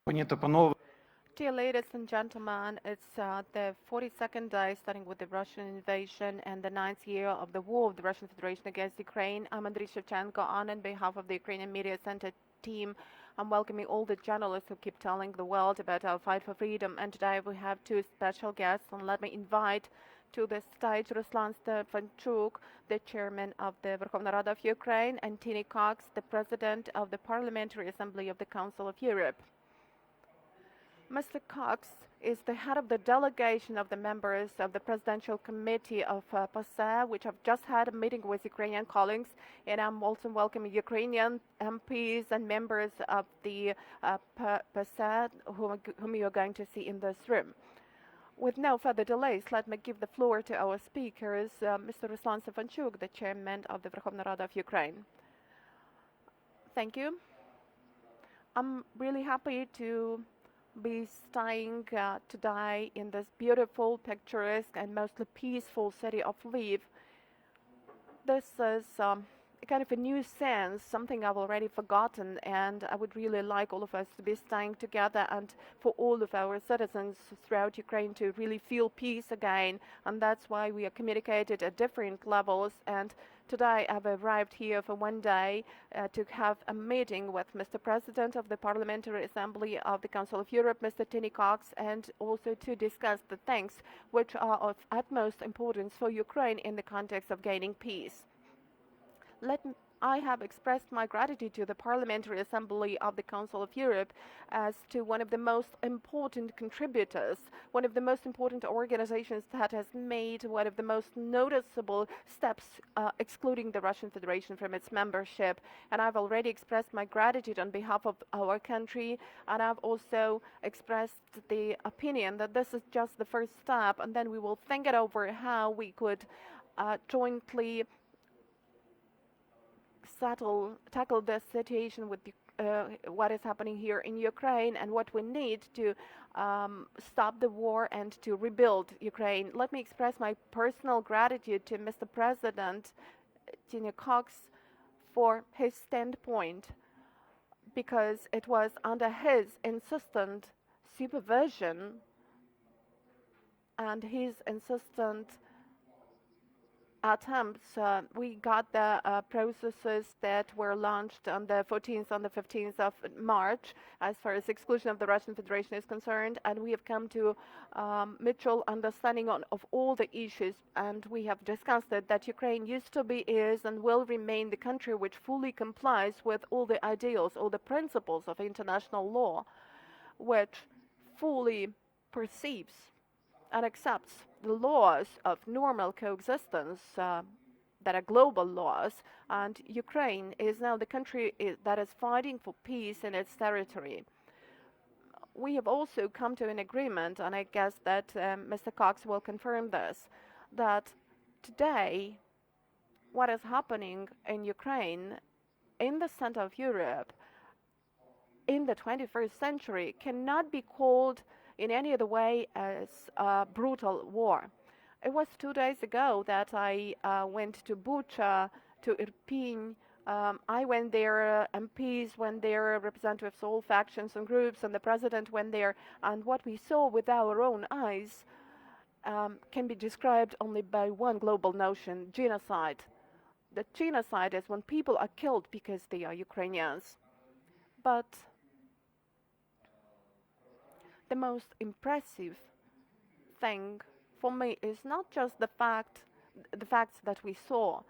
Пані та панове, Dear ladies and gentlemen, it's the 42nd day starting with the Russian invasion and the 9th year of the war of the Russian Federation against Ukraine. I'm Andriy Shevchenko on behalf of the Ukrainian Media Center team. I'm welcoming all the journalists who keep telling the world about our fight for freedom. And today we have two special guests. And let me invite to the stage Ruslan Stefanchuk, the chairman of the Verkhovna Rada of Ukraine, and Tini Cox, the president of the Parliamentary Assembly of the Council of Europe. Mr. Cox is the head of the delegation of the members of the Presidential Committee of PASA, which have just had a meeting with Ukrainian colleagues, and I'm also welcoming Ukrainian MPs and members of the PASA whom you are going to see in this room. With no further delays, let me give the floor to our speakers, Mr. Ruslan Stefanchuk, the chairman of the Verkhovna Rada of Ukraine. Thank you. I'm really happy to be staying today in this beautiful, picturesque, and mostly peaceful city of Lviv. This is kind of a new sense, something I've already forgotten, and I would really like all of us to be staying together and for all of our citizens throughout Ukraine to really feel peace again, and that's why we are communicated at different levels. And today I've arrived here for one day to have a meeting with Mr. President of the Parliamentary Assembly of the Council of Europe, Mr. Tini Cox, and also to discuss the things which are of utmost importance for Ukraine in the context of gaining peace. I have expressed my gratitude to the Parliamentary Assembly of the Council of Europe as to one of the most important contributors, one of the most important organizations that has made one of the most noticeable steps excluding the Russian Federation from its membership. And I've already expressed my gratitude on behalf of our country, and I've also expressed the opinion that this is just the first step, and then we will think it over how we could jointly tackle this situation with what is happening here in Ukraine and what we need to stop the war and to rebuild Ukraine. Let me express my personal gratitude to Mr. President Tini Cox for his standpoint, because it was under his insistent supervision and his insistent attempts, we got the processes that were launched on the 14th and the 15th of March as far as exclusion of the Russian Federation is concerned, and we have come to mutual understanding of all the issues, and we have discussed it that Ukraine used to be, is, and will remain the country which fully complies with all the ideals, all the principles of international law, which fully perceives and accepts the laws of normal coexistence that are global laws, and Ukraine is now the country that is fighting for peace in its territory. We have also come to an agreement, and I guess that Mr. Cox will confirm this, that today what is happening in Ukraine, in the center of Europe, in the 21st century, cannot be called in any other way as a brutal war. It was 2 days ago that I went to Bucha, to Irpin. I went there, MPs went there, representatives of all factions and groups, and the president went there. And what we saw with our own eyes can be described only by one global notion: genocide. The genocide is when people are killed because they are Ukrainians. But the most impressive thing for me is not just the facts that we saw,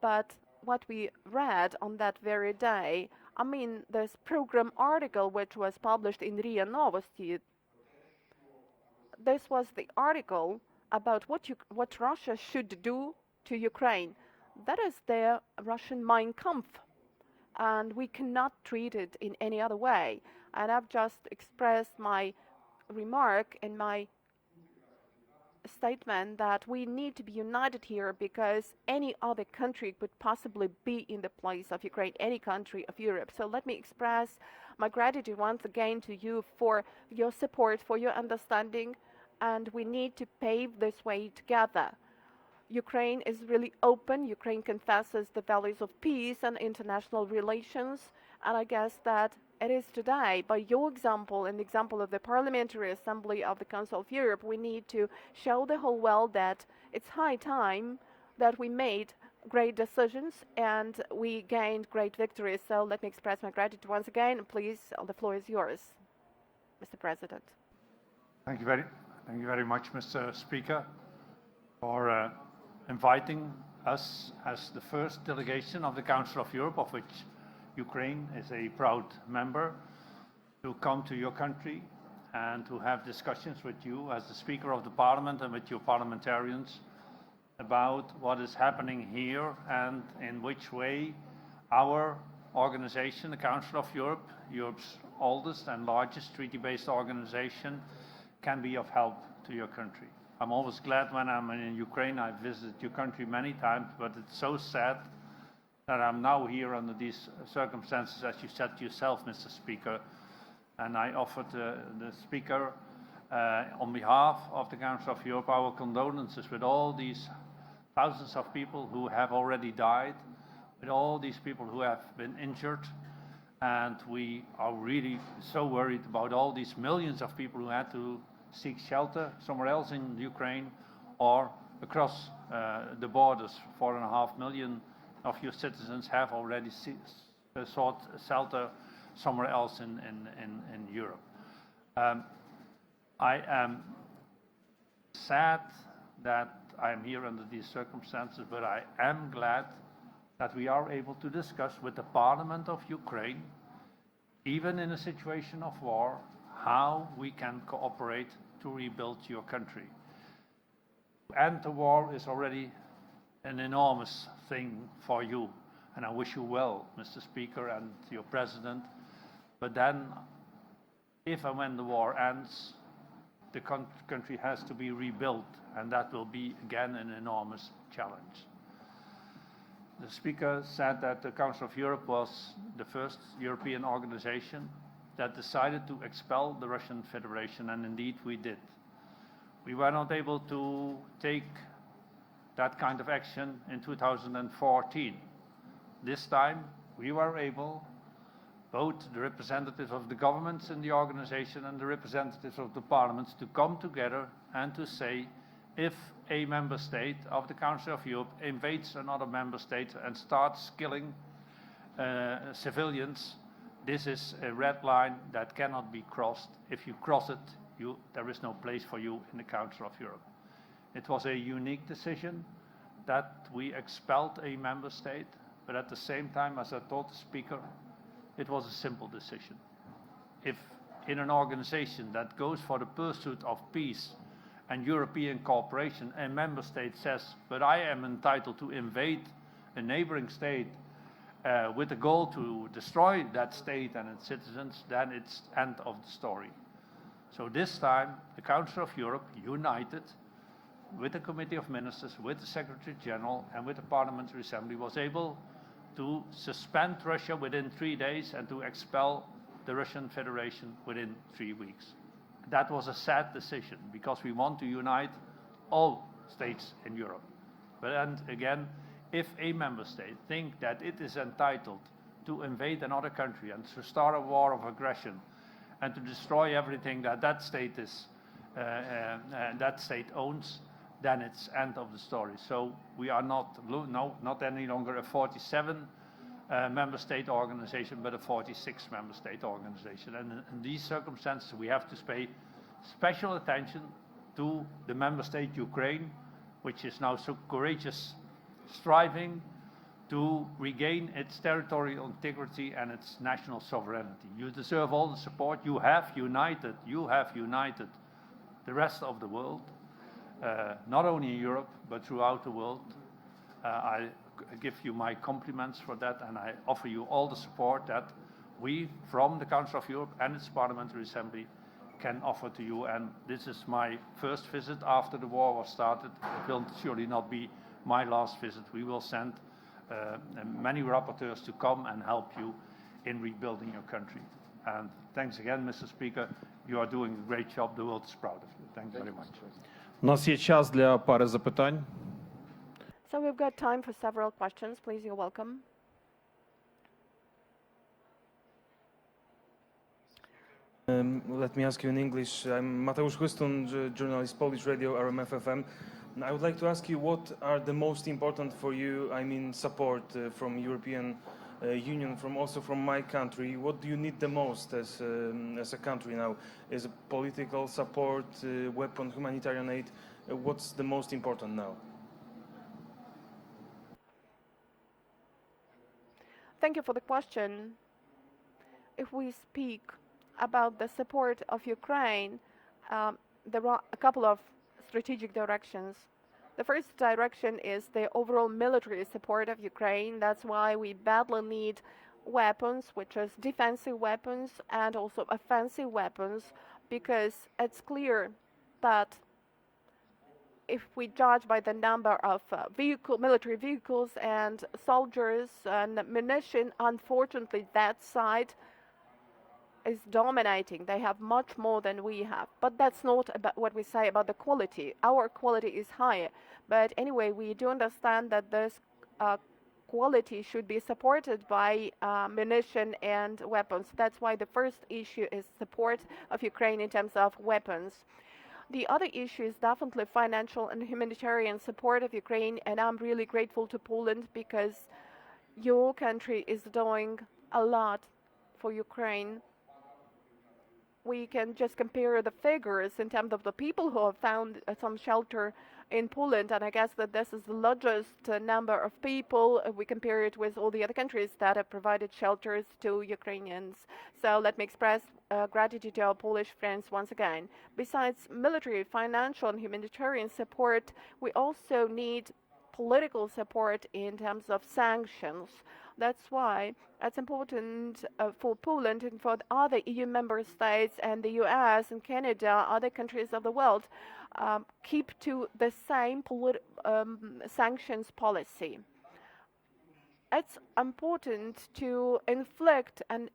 but what we read on that very day. I mean, this program article which was published in RIA Novosti. This was the article about what Russia should do to Ukraine. That is the Russian Mein Kampf, and we cannot treat it in any other way. And I've just expressed my remark in my statement that we need to be united here, because any other country could possibly be in the place of Ukraine, any country of Europe. So let me express my gratitude once again to you for your support, for your understanding, and we need to pave this way together. Ukraine is really open. Ukraine confesses the values of peace and international relations, and I guess that it is today. By your example and the example of the Parliamentary Assembly of the Council of Europe, we need to show the whole world that it's high time that we made great decisions and we gained great victories. So let me express my gratitude once again. Please, the floor is yours, Mr. President. Thank you very much, Mr. Speaker, for inviting us as the first delegation of the Council of Europe, of which Ukraine is a proud member, to come to your country and to have discussions with you as the Speaker of the Parliament and with your parliamentarians about what is happening here and in which way our organization, the Council of Europe, Europe's oldest and largest treaty-based organization, can be of help to your country. I'm always glad when I'm in Ukraine. I've visited your country many times, but it's so sad that I'm now here under these circumstances, as you said yourself, Mr. Speaker. And I offered the Speaker, on behalf of the Council of Europe, our condolences with all these thousands of people who have already died, with all these people who have been injured. And we are really so worried about all these millions of people who had to seek shelter somewhere else in Ukraine or across the borders. 4.5 million of your citizens have already sought shelter somewhere else in Europe. I am sad that I am here under these circumstances, but I am glad that we are able to discuss with the Parliament of Ukraine, even in a situation of war, how we can cooperate to rebuild your country. To end the war is already an enormous thing for you, and I wish you well, Mr. Speaker, and your President. But then, if and when the war ends, the country has to be rebuilt, and that will be, again, an enormous challenge. The Speaker said that the Council of Europe was the first European organization that decided to expel the Russian Federation, and indeed we did. We were not able to take that kind of action in 2014. This time we were able, both the representatives of the governments in the organization and the representatives of the parliaments, to come together and to say, if a member state of the Council of Europe invades another member state and starts killing civilians, this is a red line that cannot be crossed. If you cross it, there is no place for you in the Council of Europe. It was a unique decision that we expelled a member state, but at the same time, as I told the Speaker, it was a simple decision. If in an organization that goes for the pursuit of peace and European cooperation, a member state says, but I am entitled to invade a neighboring state with the goal to destroy that state and its citizens, then it's end of the story. So this time, the Council of Europe, united with the Committee of Ministers, with the Secretary General and with the Parliamentary Assembly, was able to suspend Russia within 3 days and to expel the Russian Federation within 3 weeks. That was a sad decision because we want to unite all states in Europe. But and again, if a member state thinks that it is entitled to invade another country and to start a war of aggression and to destroy everything that state is that state owns, then it's end of the story. So we are not any longer a 47 member state organization, but a 46 member state organization. And in these circumstances, we have to pay special attention to the member state Ukraine, which is now so courageous, striving to regain its territorial integrity and its national sovereignty. You deserve all the support. You have united the rest of the world, not only in Europe, but throughout the world. I give you my compliments for that, and I offer you all the support that we, from the Council of Europe and its Parliamentary Assembly, can offer to you. And this is my first visit after the war was started. It will surely not be my last visit. We will send many rapporteurs to come and help you in rebuilding your country. And thanks again, Mr. Speaker. You are doing a great job. The world is proud of you. Thank you very much. У нас є час для пари запитань. So we've got time for several questions. Please, you're welcome. Let me ask you in English. I'm Mateusz Chłystun, journalist, Polish Radio, RMF FM. I would like to ask you, what are the most important for you, I mean, support from European Union, also from my country? What do you need the most as a country now? Is it political support, weapon, humanitarian aid? What's the most important now? Thank you for the question. If we speak about the support of Ukraine, there are a couple of strategic directions. The first direction is the overall military support of Ukraine. That's why we badly need weapons, which is defensive weapons and also offensive weapons, because it's clear that if we judge by the number of military vehicles and soldiers and munition, unfortunately that side is dominating. They have much more than we have. But that's not about what we say about the quality. Our quality is higher. But anyway, we do understand that this quality should be supported by munition and weapons. That's why the first issue is support of Ukraine in terms of weapons. The other issue is definitely financial and humanitarian support of Ukraine, and I'm really grateful to Poland because your country is doing a lot for Ukraine. We can just compare the figures in terms of the people who have found some shelter in Poland, and I guess that this is the largest number of people if we compare it with all the other countries that have provided shelters to Ukrainians. So let me express gratitude to our Polish friends once again. Besides military, financial, and humanitarian support, we also need political support in terms of sanctions. That's why it's important for Poland and for the other EU member states and the US and Canada, other countries of the world, keep to the same sanctions policy. It's important to inflict an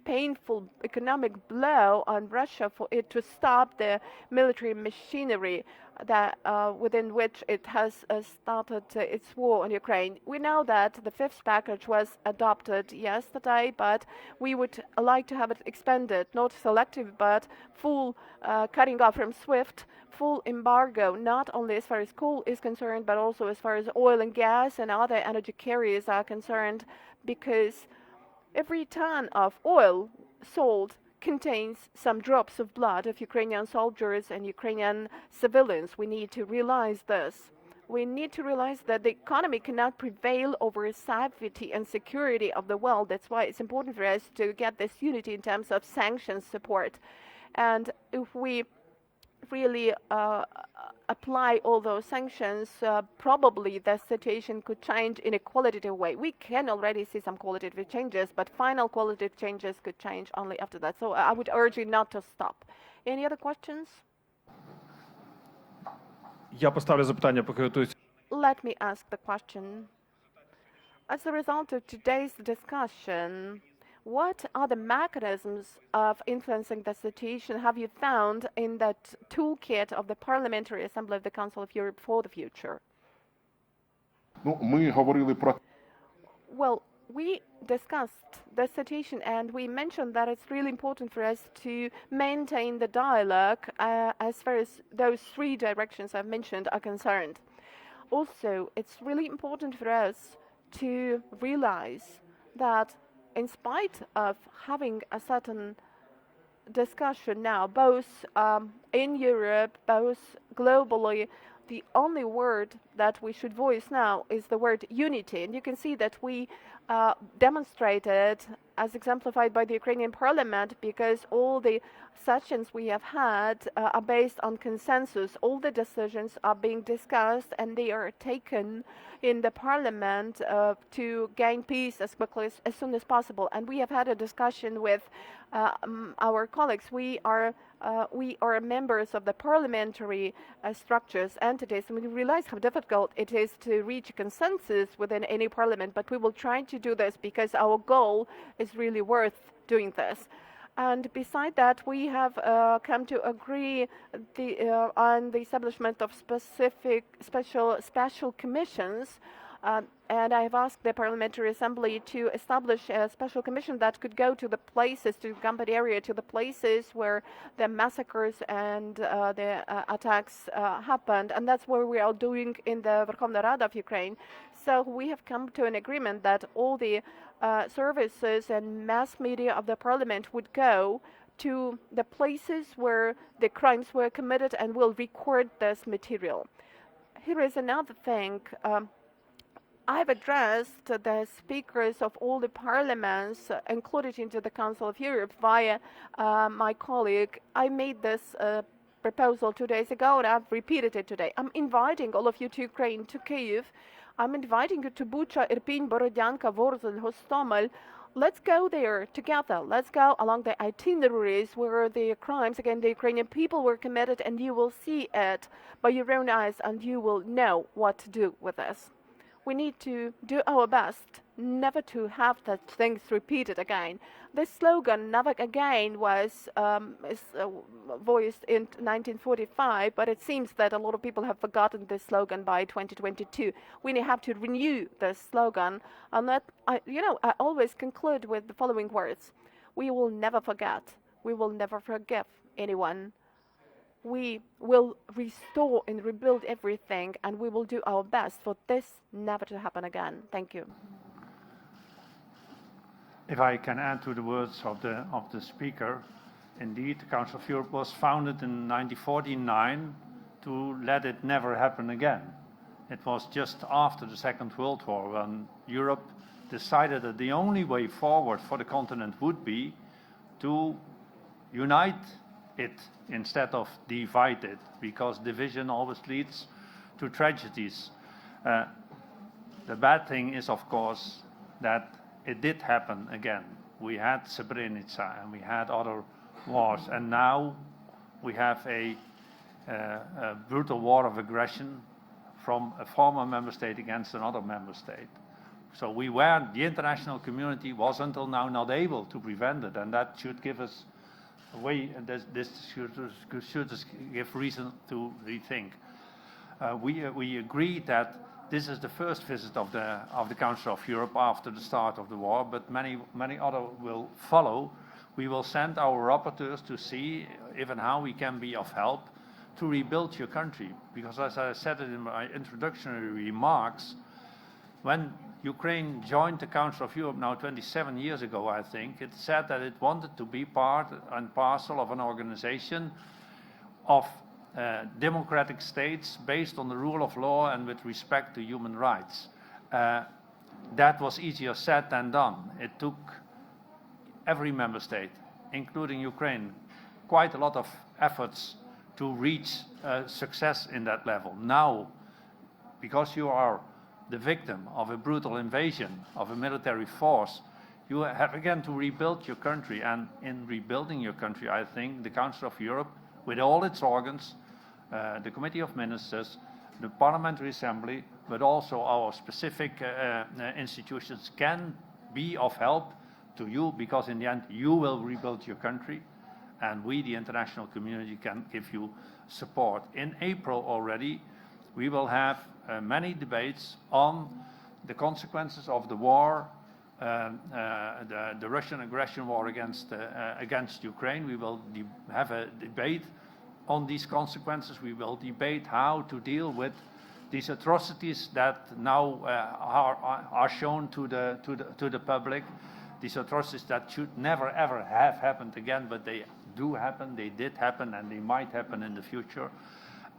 painful economic blow on Russia for it to stop the military machinery that within which it has started its war on Ukraine. We know that the fifth package was adopted yesterday, but we would like to have it expanded, not selective, but full cutting off from SWIFT, full embargo, not only as far as coal is concerned, but also as far as oil and gas and other energy carriers are concerned, because every ton of oil sold contains some drops of blood of Ukrainian soldiers and Ukrainian civilians. We need to realize this. We need to realize that the economy cannot prevail over safety and security of the world. That's why it's important for us to get this unity in terms of sanctions support. And if we really apply all those sanctions, probably the situation could change in a qualitative way. We can already see some qualitative changes, but final qualitative changes could change only after that. So I would urge you not to stop. Any other questions? Я поставлю запитання, поки готується. Let me ask the question. As a result of today's discussion, what are the mechanisms of influencing the situation have you found in that toolkit of the Parliamentary Assembly of the Council of Europe for the future? Ми говорили про Well, we discussed the situation and we mentioned that it's really important for us to maintain the dialogue as far as those three directions I've mentioned are concerned. Also, it's really important for us to realize that in spite of having a certain discussion now, both in Europe, both globally, the only word that we should voice now is the word unity. And you can see that we demonstrated, as exemplified by the Ukrainian parliament, because all the sessions we have had are based on consensus. All the decisions are being discussed and they are taken in the parliament to gain peace as quickly as soon as possible. And we have had a discussion with our colleagues. We are members of the parliamentary structures, entities, and we realize how difficult it is to reach a consensus within any parliament, but we will try to do this because our goal is really worth doing this. And beside that, we have come to agree on the establishment of special commissions And I have asked the Parliamentary Assembly to establish a special commission that could go to the places, to combat area, to the places where the massacres and the attacks happened. And that's what we are doing in the Verkhovna Rada of Ukraine. So we have come to an agreement that all the services and mass media of the parliament would go to the places where the crimes were committed and will record this material. Here is another thing. I've addressed the speakers of all the parliaments included into the Council of Europe via my colleague. I made this proposal 2 days ago and I've repeated it today. I'm inviting all of you to Ukraine, to Kyiv. I'm inviting you to Bucha, Irpin, Borodyanka, Vorzel, Hostomel. Let's go there together. Let's go along the itineraries where the crimes against the Ukrainian people were committed, and you will see it by your own eyes and you will know what to do with this. We need to do our best never to have such things repeated again. This slogan, never again, was voiced in 1945, but it seems that a lot of people have forgotten this slogan by 2022. We have to renew this slogan. And I always conclude with the following words. We will never forget. We will never forgive anyone. We will restore and rebuild everything, and we will do our best for this never to happen again. Thank you. If I can add to the words of the speaker, indeed, the Council of Europe was founded in 1949 to let it never happen again. It was just after the Second World War when Europe decided that the only way forward for the continent would be to unite it instead of divide it, because division always leads to tragedies. The bad thing is, of course, that it did happen again. We had Srebrenica and we had other wars, and now we have a brutal war of aggression from a former member state against another member state. So the international community was until now not able to prevent it, and that should give us this should give reason to rethink. We agree that this is the first visit of the Council of Europe after the start of the war, but many other will follow. We will send our rapporteurs to see if and how we can be of help to rebuild your country. Because as I said it in my introductory remarks, when Ukraine joined the Council of Europe now 27 years ago, I think, it said that it wanted to be part and parcel of an organization of democratic states based on the rule of law and with respect to human rights. That was easier said than done. It took every member state, including Ukraine, quite a lot of efforts to reach success in that level. Now, because you are the victim of a brutal invasion of a military force, you have again to rebuild your country. And in rebuilding your country, I think the Council of Europe, with all its organs, the Committee of Ministers, the Parliamentary Assembly, but also our specific institutions can be of help to you, because in the end you will rebuild your country, and we, the international community, can give you support. In April already, we will have many debates on the consequences of the war, the Russian aggression war against Ukraine. We will have a debate on these consequences. We will debate how to deal with these atrocities that now are shown to the public. These atrocities that should never ever have happened again, but they do happen, they did happen, and they might happen in the future.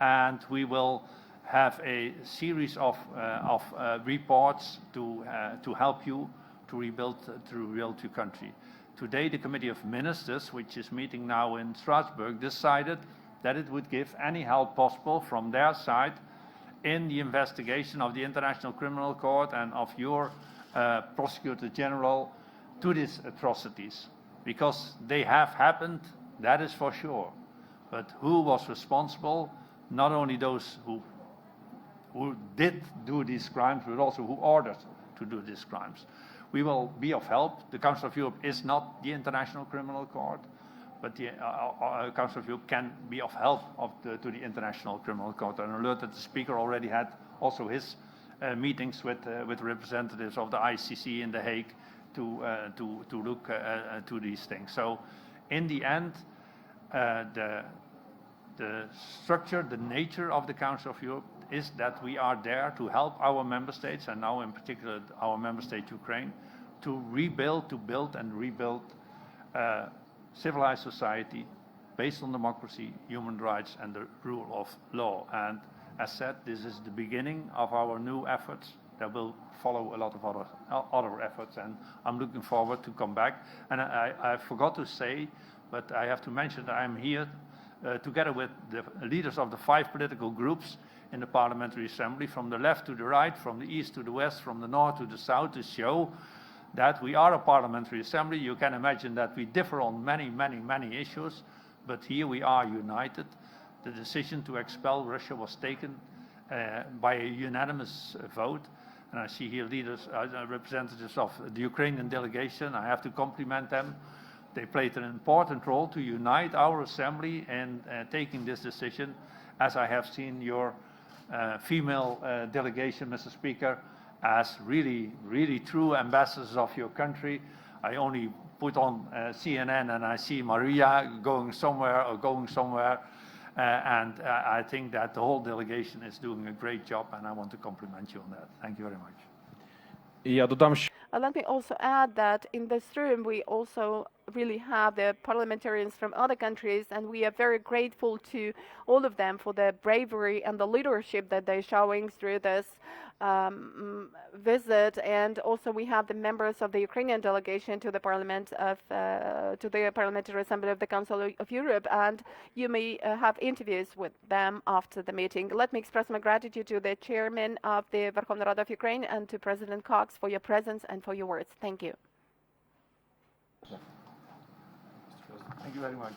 And we will have a series of reports to help you to rebuild your country. Today, the Committee of Ministers, which is meeting now in Strasbourg, decided that it would give any help possible from their side in the investigation of the International Criminal Court and of your Prosecutor General to these atrocities. Because they have happened, that is for sure. But who was responsible? Not only those who did do these crimes, but also who ordered to do these crimes. We will be of help. The Council of Europe is not the International Criminal Court, but the Council of Europe can be of help to the International Criminal Court. And I alert that the speaker already had also his meetings with representatives of the ICC in The Hague to look to these things. So in the end, the structure, the nature of the Council of Europe is that we are there to help our member states, and now in particular our member state Ukraine, to build and rebuild civilized society based on democracy, human rights, and the rule of law. And as said, this is the beginning of our new efforts. There will follow a lot of other efforts, and I'm looking forward to come back. And I forgot to say, but I have to mention that I'm here together with the leaders of the 5 political groups in the Parliamentary Assembly, from the left to the right, from the east to the west, from the north to the south, to show that we are a Parliamentary Assembly. You can imagine that we differ on many issues, but here we are united. The decision to expel Russia was taken by a unanimous vote. And I see here leaders, representatives of the Ukrainian delegation. I have to compliment them. They played an important role to unite our assembly in taking this decision, as I have seen your female delegation, Mr. Speaker, as really true ambassadors of your country. I only put on CNN and I see Maria going somewhere, and I think that the whole delegation is doing a great job, and I want to compliment you on that. Thank you very much. І я додам, що Let me also add that in this room we also really have the parliamentarians from other countries, and we are very grateful to all of them for the bravery and the leadership that they're showing through this visit. And also we have the members of the Ukrainian delegation to the Parliament of to the Parliamentary Assembly of the Council of Europe, and you may have interviews with them after the meeting. Let me express my gratitude to the chairman of the Verkhovna Rada of Ukraine and to President Cox for your presence and for your words. Thank you. Thank you very much.